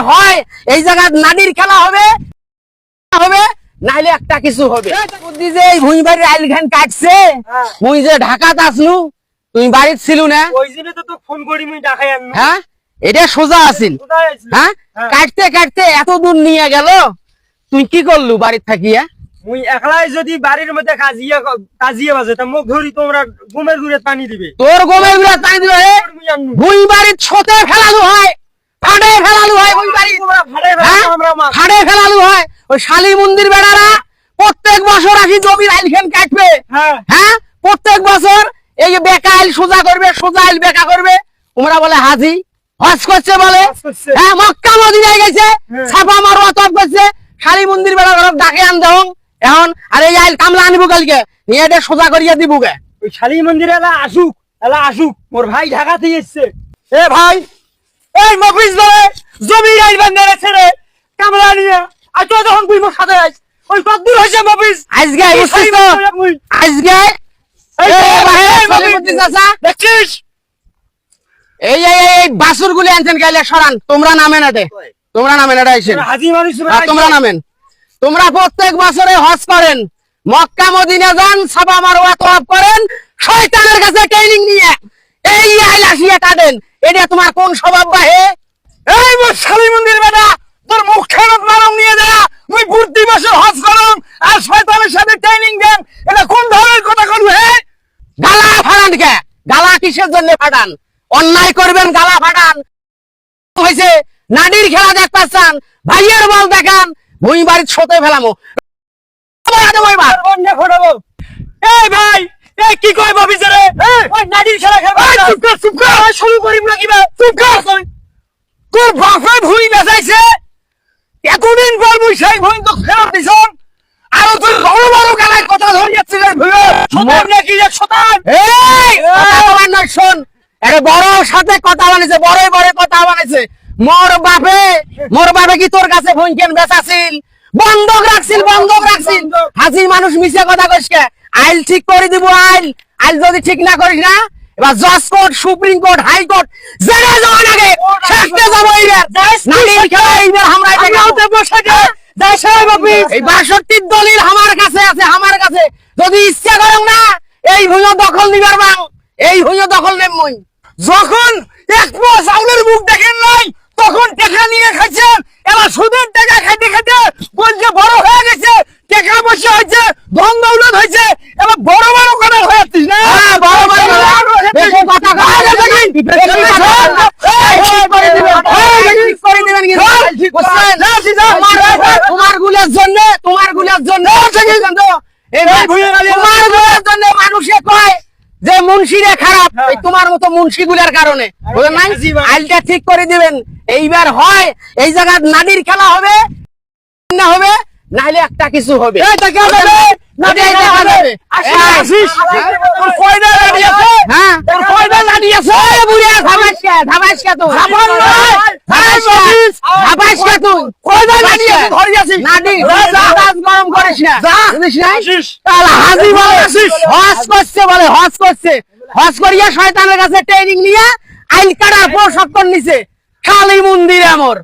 হয় এই জায়গা নাডির খেলা হবে হবে নাইলে একটা কিছু হবে। বুদ্ধি যে এই ভুঁই বাড়ির আইল ঘান কাটছে মুই যে ঢাকাত আসনু তুমি বাড়িতে ছিল না ওই জন্য তো তোকে ফোন করি মুই ঢাকায় আননু। হ্যাঁ এটা সোজা আছিল হ্যাঁ কাটতে কাটতে এত দূর নিয়ে গেল তুই কি করলু বাড়িতে থাকিয়া? মুই একলাই যদি বাড়ির মধ্যে কাজিয়ে বাজে তা মুখ ধরি তোমরা ঘুমের ঘুরে পানি দিবে। তোর গোমের গুলা তাই দিবে মুই আননু। ভুঁই বাড়ির ছোটে ফেলালু হয় ফাড়ে ফেলালু হয় ভুঁই বাড়ি তোমরা ভাড়ে ভাড়ে আমরা মা ফাড়ে ফেলালু হয়। ওই শালী মন্দির বেড়ারা প্রত্যেক বছর আসি জমির আইল খান কাটবে হ্যাঁ হ্যাঁ প্রত্যেক বছর এই যে বেকা আইল সোজা করবে সোজা আইল বেকা করবে তোমরা বলে হাজি হজ করছে বলে হজ করছে। হ্যাঁ মক্কা মদিনায় গেছে হ্যাঁ। ছাপা মারওয়া তপ করছে শালী মন্দির বেড়া ঘর ডাকে আন দেন এখন আর এই আইল কামলা আনিবো কালকে নিয়ে এটা সোজা করিয়া দিব গে। ওই শালী মন্দিরে এলা আসুক মোর ভাই ঢাকা থেকে এসছে। এ ভাই এই মফিজ ধরে জমির আইল বান্ধে ছেড়ে কামলা নিয়ে আর তো যখন তুই মোর সাথে আইস ওই কতদূর হয়েছে মফিজ আজকে বুঝছিস তো আজকে দেখছিস এই এই বাসুর গুলি আনছেন গাইলে সরান তোমরা নামেন এতে তোমরা নামেন এটা আইছেন হাজি মানুষ তোমরা নামেন তোমরা প্রত্যেক বছরে হজ করেন মক্কা মদিনা যান ছাপা মারওয়া তওয়াফ করেন শয়তানের কাছে ট্রেনিং নিয়ে এই আইল আসিয়া কাটেন এটা তোমার কোন স্বভাব বাহে? এই মোর শালী মন্দির বেটা তোর মুখ খেরত মারম নিয়ে দেয়া মুই প্রতি বছর হজ করম আর শয়তানের সাথে ট্রেনিং দেন এটা কোন ধরনের কথা কইল হে? গালা ফাটান কে গালা কিসের জন্য ফাটান? অন্যায় করবেন গালা ফাটান হয়েছে নাডির খেলা দেখতেছেন ভাইয়ের বল দেখান ভুঁই বাড়ির ছোটে ফেলামো আর বন্ধে ফোটাবো। এই ভাই এই কি কই বাবিজারে ওই নাডির খেলা খেলবা চুপ কর শুরু করিম না কিবা চুপ কর তোর বাপে ভুঁই বেচাইছে এতদিন পর মুই সেই ভুঁই তো ফেরত দিছন আর তুই বড় বড় গালায় কথা ধরিয়াছিস শতান নাকি যে শতান এই কথা বলার নয় শোন আরে বড় সাথে কথা বানাইছে বড় বড় কথা বানাইছে মোর বাপে কি তোর কাছে ভুঁই কেন বেচাছিল বন্ধক রাখছিল হাজি মানুষ মিছে কথা কইস কে আইল ঠিক করে দিব আইল যদি ঠিক না করিস না এবার জজ court supreme court high court জেনে যাওয়া লাগে শেষে যাব এইবার নারীর খেলা এইবার আমরা আমাতে বসে যা যাই সাহেব আপনি এই 62 দলিল আমার কাছে আছে আমার কাছে যদি ইচ্ছা করো না এই ভুঁইও দখল নিবার বাং এই ভুঁইও দখল নেব মই যখন এক পোয়া চাউলের মুখ দেখেন নাই তখন টাকা নিয়ে খাচ্ছেন এবার সুদের টাকা খাইতে খাইতে বলছে বড় হয়ে গেছে টাকা পয়সা হয়েছে ধন দৌলত হয়েছে এবার বড় বড় কথা হয়ে যাচ্ছিস না হ্যাঁ, বড় বড় বেশি কথা কয়। বেশি কথা কয়। ঠিক করে দিবেন। ঠিক করে দিবেন কিন্তু। বুঝছেন? তোমার গুলের জন্য এই ভুঁইয়ে গালি তোমার গুলের জন্য মানুষে কয় যে মুন্সিরে খারাপ এই তোমার মতো মুন্সি গুলার কারণে বুঝলেন নাই আইলটা ঠিক করে দিবেন এইবার হয় এই জায়গা নাডির খেলা হবে না হবে নাইলে একটা কিছু হবে এই টাকা দেবে নাডি দেখা যাবে আসিস তোর কয়টা গাড়ি আছে হ্যাঁ তোর কয়টা গাড়ি আছে ওই বুড়িয়া ধাবাইস কে তুই খাবার নয় ধাবাইস কে তুই কয়টা গাড়ি আছে ধরে আছিস নাডি রাজ গরম করিস না যা। বুঝিস না আসিস। তাহলে হাজি বলে আসিস। হজ করছে হজ করিয়া শয়তানের কাছে ট্রেনিং নিয়ে আইল কাটার পর সত্তর নিছে শালী মন্দিরে আমর